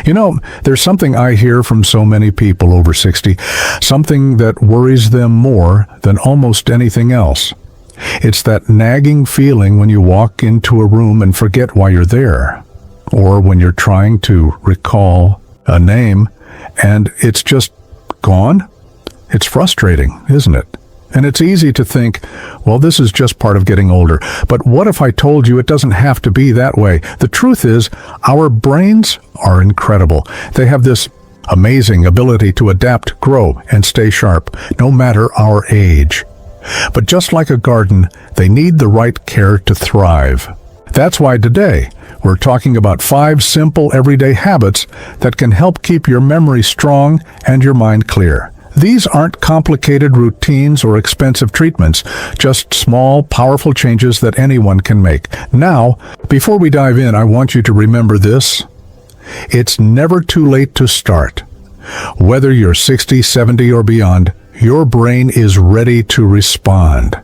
You know, there's something I hear from so many people over 60, something that worries them more than almost anything else. It's that nagging feeling when you walk into a room and forget why you're there, or when you're trying to recall a name and it's just gone. It's frustrating, isn't it? And it's easy to think, well, this is just part of getting older. But what if I told you it doesn't have to be that way? The truth is, our brains are incredible. They have this amazing ability to adapt, grow, and stay sharp, no matter our age. But just like a garden, they need the right care to thrive. That's why today, we're talking about 5 simple everyday habits that can help keep your memory strong and your mind clear. These aren't complicated routines or expensive treatments, just small, powerful changes that anyone can make. Now, before we dive in, I want you to remember this. It's never too late to start. Whether you're 60, 70, or beyond, your brain is ready to respond.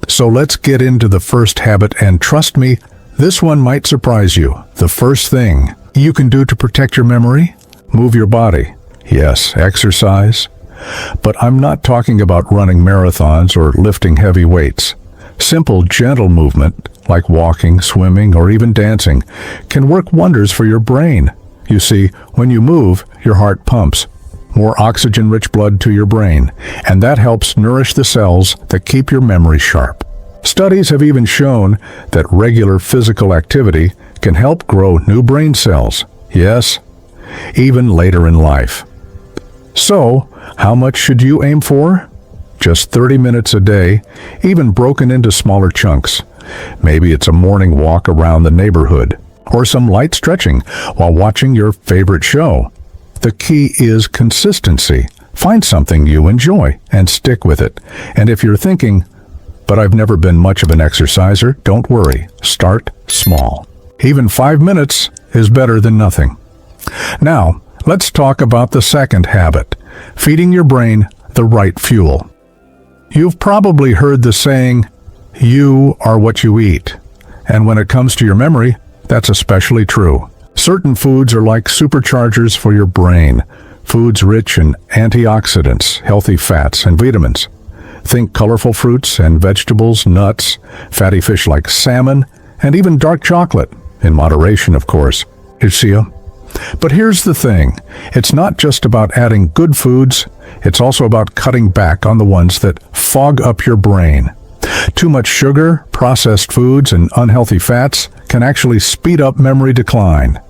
So let's get into the first habit, and trust me, this one might surprise you. The first thing you can do to protect your memory? Move your body. Yes, exercise. But I'm not talking about running marathons or lifting heavy weights. Simple, gentle movement, like walking, swimming, or even dancing, can work wonders for your brain. You see, when you move, your heart pumps more oxygen-rich blood to your brain, and that helps nourish the cells that keep your memory sharp. Studies have even shown that regular physical activity can help grow new brain cells. Yes, even later in life. So, how much should you aim for? Just 30 minutes a day, even broken into smaller chunks. Maybe it's a morning walk around the neighborhood, or some light stretching while watching your favorite show. The key is consistency. Find something you enjoy and stick with it. And if you're thinking, but I've never been much of an exerciser, don't worry. Start small. Even 5 minutes is better than nothing. Now, let's talk about the second habit, feeding your brain the right fuel. You've probably heard the saying, you are what you eat. And when it comes to your memory, that's especially true. Certain foods are like superchargers for your brain, foods rich in antioxidants, healthy fats, and vitamins. Think colorful fruits and vegetables, nuts, fatty fish like salmon, and even dark chocolate, in moderation, of course. You see? But here's the thing, it's not just about adding good foods, it's also about cutting back on the ones that fog up your brain. Too much sugar, processed foods, and unhealthy fats can actually speed up memory decline.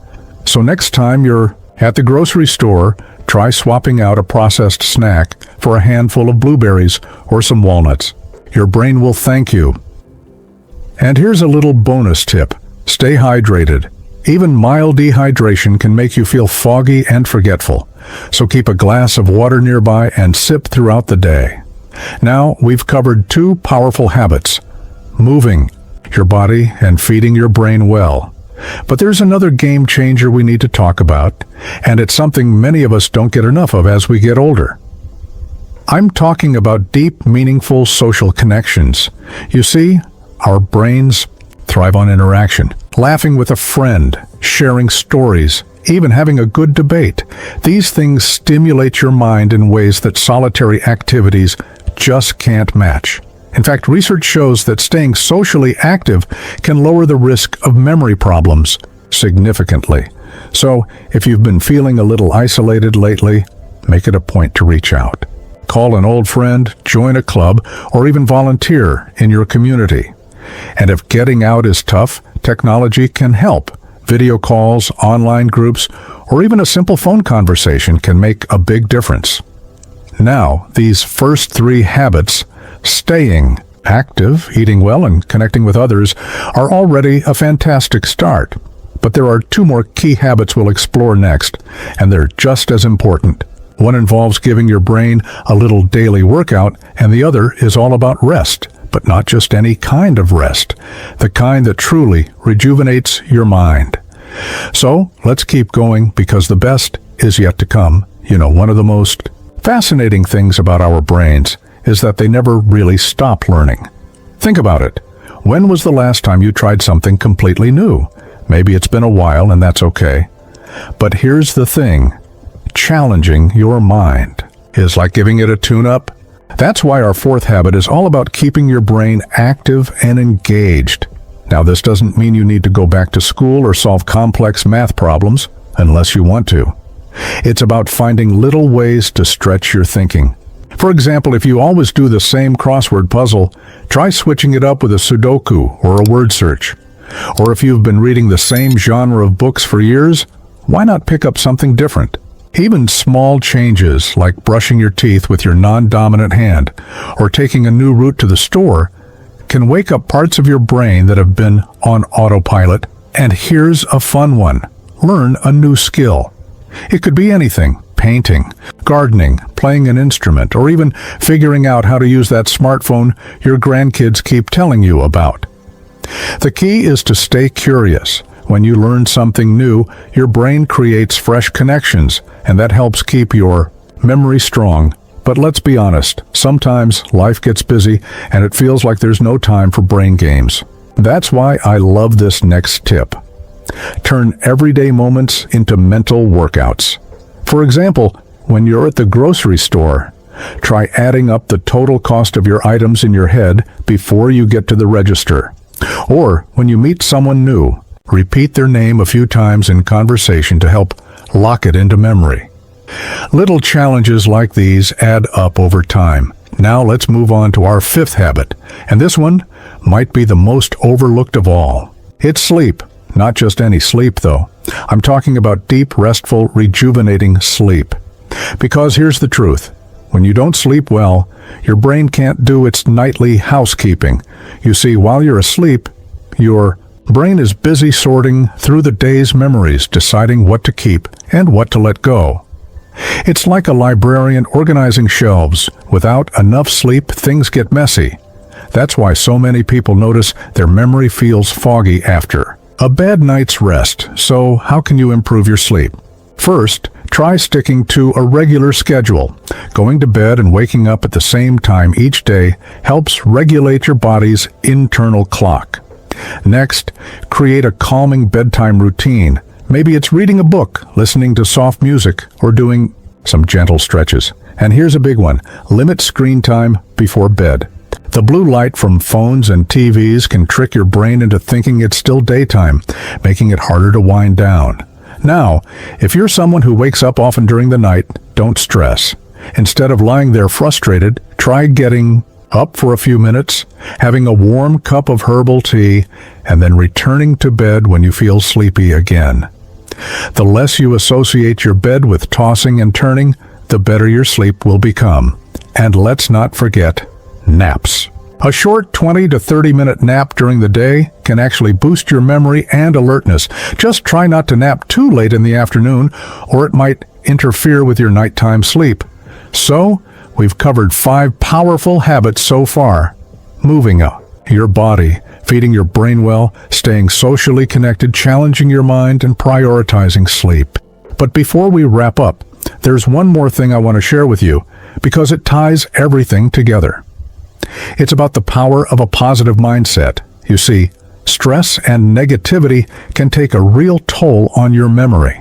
So next time you're at the grocery store, try swapping out a processed snack for a handful of blueberries or some walnuts. Your brain will thank you. And here's a little bonus tip. Stay hydrated. Even mild dehydration can make you feel foggy and forgetful. So keep a glass of water nearby and sip throughout the day. Now we've covered 2 powerful habits: moving your body and feeding your brain well. But there's another game changer we need to talk about, and it's something many of us don't get enough of as we get older. I'm talking about deep, meaningful social connections. You see, our brains thrive on interaction, laughing with a friend, sharing stories, even having a good debate. These things stimulate your mind in ways that solitary activities just can't match. In fact, research shows that staying socially active can lower the risk of memory problems significantly. So, if you've been feeling a little isolated lately, make it a point to reach out. Call an old friend, join a club, or even volunteer in your community. And if getting out is tough, technology can help. Video calls, online groups, or even a simple phone conversation can make a big difference. Now, these first 3 habits, staying active, eating well, and connecting with others, are already a fantastic start. But there are 2 more key habits we'll explore next, and they're just as important. One involves giving your brain a little daily workout, and the other is all about rest, but not just any kind of rest, the kind that truly rejuvenates your mind. So, let's keep going, because the best is yet to come. You know, one of the most fascinating things about our brains is that they never really stop learning. Think about it. When was the last time you tried something completely new? Maybe it's been a while, and that's okay. But here's the thing. Challenging your mind is like giving it a tune-up. That's why our fourth habit is all about keeping your brain active and engaged. Now, this doesn't mean you need to go back to school or solve complex math problems, unless you want to. It's about finding little ways to stretch your thinking. For example, if you always do the same crossword puzzle, try switching it up with a Sudoku or a word search. Or if you've been reading the same genre of books for years, why not pick up something different? Even small changes like brushing your teeth with your non-dominant hand or taking a new route to the store can wake up parts of your brain that have been on autopilot. And here's a fun one. Learn a new skill. It could be anything: painting, gardening, playing an instrument, or even figuring out how to use that smartphone your grandkids keep telling you about. The key is to stay curious. When you learn something new, your brain creates fresh connections, and that helps keep your memory strong. But let's be honest, sometimes life gets busy and it feels like there's no time for brain games. That's why I love this next tip. Turn everyday moments into mental workouts. For example, when you're at the grocery store, try adding up the total cost of your items in your head before you get to the register. Or when you meet someone new, repeat their name a few times in conversation to help lock it into memory. Little challenges like these add up over time. Now let's move on to our fifth habit, and this one might be the most overlooked of all. It's sleep. Not just any sleep, though. I'm talking about deep, restful, rejuvenating sleep. Because here's the truth. When you don't sleep well, your brain can't do its nightly housekeeping. You see, while you're asleep, your brain is busy sorting through the day's memories, deciding what to keep and what to let go. It's like a librarian organizing shelves. Without enough sleep, things get messy. That's why so many people notice their memory feels foggy after a bad night's rest. So how can you improve your sleep? First, try sticking to a regular schedule. Going to bed and waking up at the same time each day helps regulate your body's internal clock. Next, create a calming bedtime routine. Maybe it's reading a book, listening to soft music, or doing some gentle stretches. And here's a big one. Limit screen time before bed. The blue light from phones and TVs can trick your brain into thinking it's still daytime, making it harder to wind down. Now, if you're someone who wakes up often during the night, don't stress. Instead of lying there frustrated, try getting up for a few minutes, having a warm cup of herbal tea, and then returning to bed when you feel sleepy again. The less you associate your bed with tossing and turning, the better your sleep will become. And let's not forget naps. A short 20 to 30-minute nap during the day can actually boost your memory and alertness. Just try not to nap too late in the afternoon, or it might interfere with your nighttime sleep. So, we've covered 5 powerful habits so far. Moving your body, feeding your brain well, staying socially connected, challenging your mind, and prioritizing sleep. But before we wrap up, there's one more thing I want to share with you, because it ties everything together. It's about the power of a positive mindset. You see, stress and negativity can take a real toll on your memory.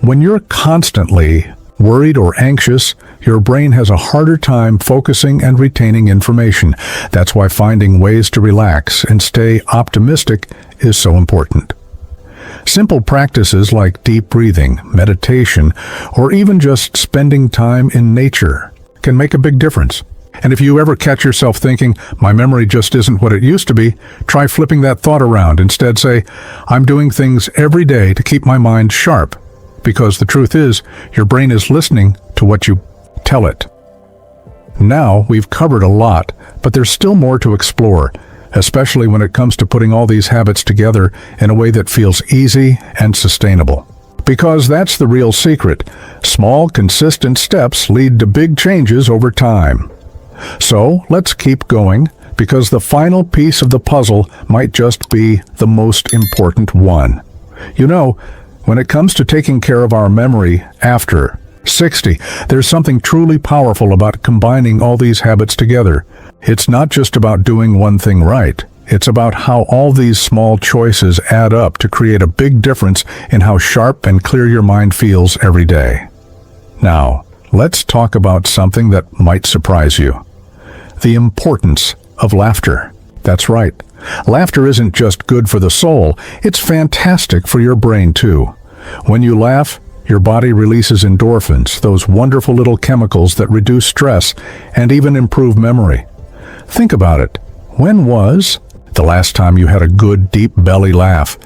When you're constantly worried or anxious, your brain has a harder time focusing and retaining information. That's why finding ways to relax and stay optimistic is so important. Simple practices like deep breathing, meditation, or even just spending time in nature can make a big difference. And if you ever catch yourself thinking, my memory just isn't what it used to be, try flipping that thought around. Instead say, I'm doing things every day to keep my mind sharp. Because the truth is, your brain is listening to what you tell it. Now, we've covered a lot, but there's still more to explore, especially when it comes to putting all these habits together in a way that feels easy and sustainable. Because that's the real secret. Small, consistent steps lead to big changes over time. So, let's keep going, because the final piece of the puzzle might just be the most important one. You know, when it comes to taking care of our memory after 60, there's something truly powerful about combining all these habits together. It's not just about doing one thing right. It's about how all these small choices add up to create a big difference in how sharp and clear your mind feels every day. Now, let's talk about something that might surprise you. The importance of laughter. That's right. Laughter isn't just good for the soul, it's fantastic for your brain too. When you laugh, your body releases endorphins, those wonderful little chemicals that reduce stress and even improve memory. Think about it. When was the last time you had a good, deep belly laugh?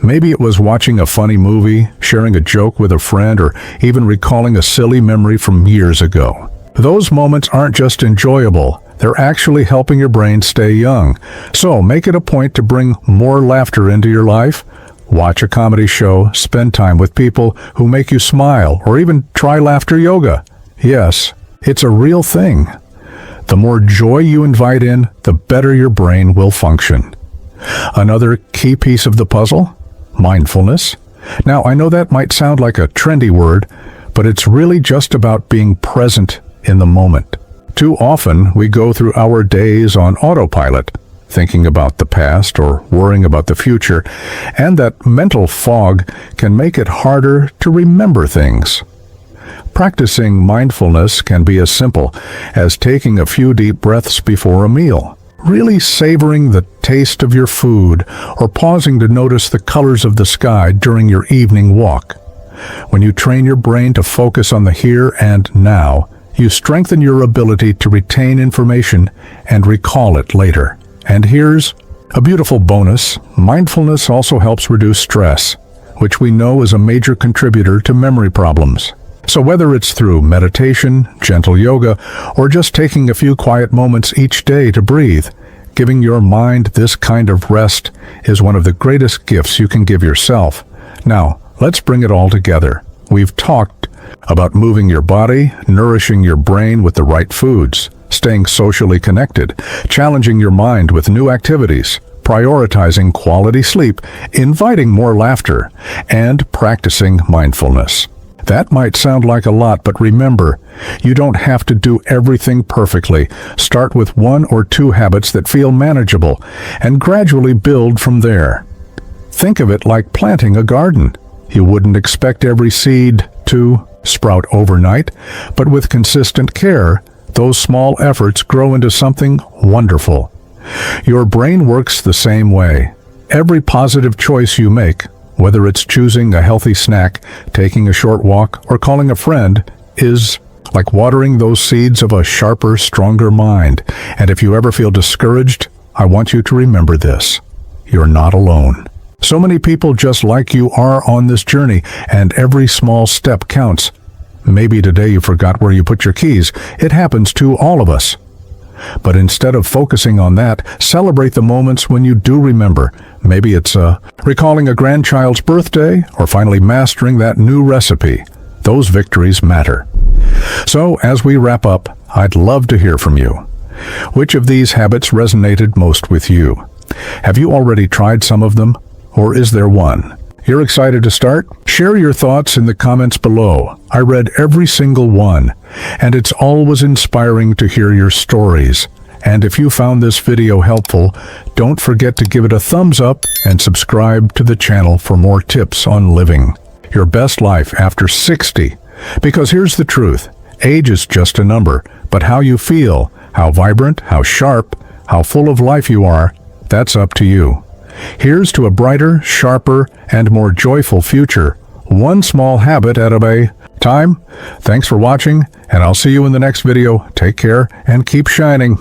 Maybe it was watching a funny movie, sharing a joke with a friend, or even recalling a silly memory from years ago. Those moments aren't just enjoyable, they're actually helping your brain stay young. So make it a point to bring more laughter into your life. Watch a comedy show, spend time with people who make you smile, or even try laughter yoga. Yes, it's a real thing. The more joy you invite in, the better your brain will function. Another key piece of the puzzle? Mindfulness. Now, I know that might sound like a trendy word, but it's really just about being present in the moment. Too often, we go through our days on autopilot, thinking about the past or worrying about the future, and that mental fog can make it harder to remember things. Practicing mindfulness can be as simple as taking a few deep breaths before a meal, really savoring the taste of your food, or pausing to notice the colors of the sky during your evening walk. When you train your brain to focus on the here and now, you strengthen your ability to retain information and recall it later. And here's a beautiful bonus. Mindfulness also helps reduce stress, which we know is a major contributor to memory problems. So whether it's through meditation, gentle yoga, or just taking a few quiet moments each day to breathe, giving your mind this kind of rest is one of the greatest gifts you can give yourself. Now, let's bring it all together. We've talked about moving your body, nourishing your brain with the right foods, staying socially connected, challenging your mind with new activities, prioritizing quality sleep, inviting more laughter, and practicing mindfulness. That might sound like a lot, but remember, you don't have to do everything perfectly. Start with 1 or 2 habits that feel manageable, and gradually build from there. Think of it like planting a garden. You wouldn't expect every seed to sprout overnight, but with consistent care, those small efforts grow into something wonderful. Your brain works the same way. Every positive choice you make, whether it's choosing a healthy snack, taking a short walk, or calling a friend, is like watering those seeds of a sharper, stronger mind. And if you ever feel discouraged, I want you to remember this. You're not alone. So many people just like you are on this journey, and every small step counts. Maybe today you forgot where you put your keys. It happens to all of us. But instead of focusing on that, celebrate the moments when you do remember. Maybe it's recalling a grandchild's birthday, or finally mastering that new recipe. Those victories matter. So, as we wrap up, I'd love to hear from you. Which of these habits resonated most with you? Have you already tried some of them, or is there one you're excited to start? Share your thoughts in the comments below. I read every single one, and it's always inspiring to hear your stories. And if you found this video helpful, don't forget to give it a thumbs up and subscribe to the channel for more tips on living your best life after 60. Because here's the truth, age is just a number, but how you feel, how vibrant, how sharp, how full of life you are, that's up to you. Here's to a brighter, sharper, and more joyful future, one small habit at a time. Thanks for watching, and I'll see you in the next video. Take care and keep shining.